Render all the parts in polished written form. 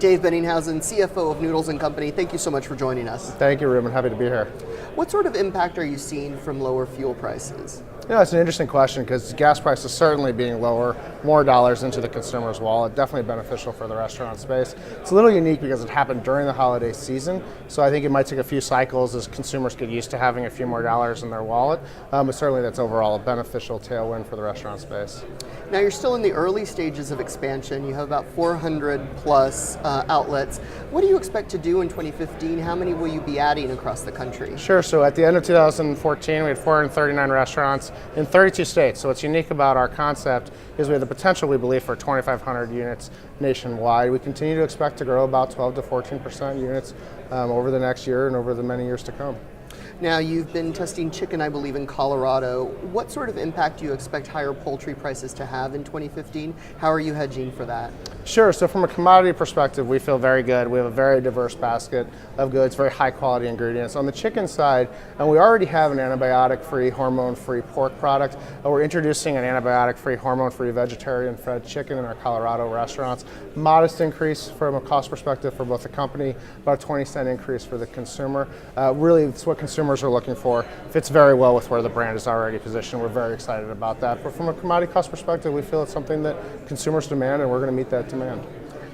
Dave Boennighausen, CFO of Noodles & Company, thank you so much for joining us. Thank you, Ruben. Happy to be here. What sort of impact are you seeing from lower fuel prices? It's an interesting question because gas prices certainly being lower, more dollars into the consumer's wallet, definitely beneficial for the restaurant space. It's a little unique because it happened during the holiday season, so I think it might take a few cycles as consumers get used to having a few more dollars in their wallet, but certainly that's overall a beneficial tailwind for the restaurant space. Now you're still in the early stages of expansion. You have about 400 plus outlets. What do you expect to do in 2015? How many will you be adding across the country? Sure, so at the end of 2014 we had 439 restaurants in 32 states. So what's unique about our concept is we have the potential, we believe, for 2,500 units nationwide. We continue to expect to grow about 12 to 14% units over the next year and over the many years to come. Now, you've been testing chicken, I believe, in Colorado. What sort of impact do you expect higher poultry prices to have in 2015? How are you hedging for that? Sure, so from a commodity perspective, we feel very good. We have a very diverse basket of goods, very high quality ingredients. On the chicken side, and we already have an antibiotic-free, hormone-free pork product. We're introducing an antibiotic-free, hormone-free, vegetarian-fed chicken in our Colorado restaurants. Modest increase from a cost perspective for both the company, about a 20-cent increase for the consumer. Really, it's what consumers are looking for. Fits very well with where the brand is already positioned. We're very excited about that. But from a commodity cost perspective, we feel it's something that consumers demand, and we're going to meet that demand.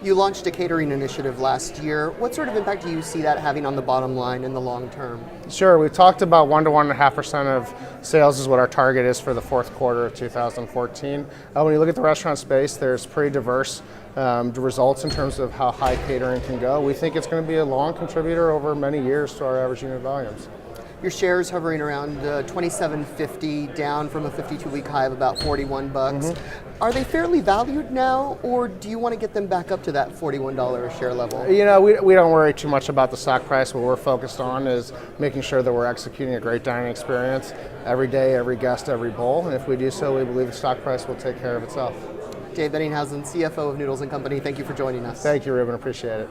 You launched a catering initiative last year. What sort of impact do you see that having on the bottom line in the long term? Sure, we talked about 1 to 1.5% of sales is what our target is for the fourth quarter of 2014. When you look at the restaurant space, there's pretty diverse results in terms of how high catering can go. We think it's going to be a long contributor over many years to our average unit volumes. Your shares hovering around $27.50, down from a 52-week high of about 41 bucks. Mm-hmm. Are they fairly valued now, or do you want to get them back up to that $41 a share level? We don't worry too much about the stock price. What we're focused on is making sure that we're executing a great dining experience every day, every guest, every bowl. And if we do so, we believe the stock price will take care of itself. Dave Boennighausen, CFO of Noodles & Company, thank you for joining us. Thank you, Ruben. Appreciate it.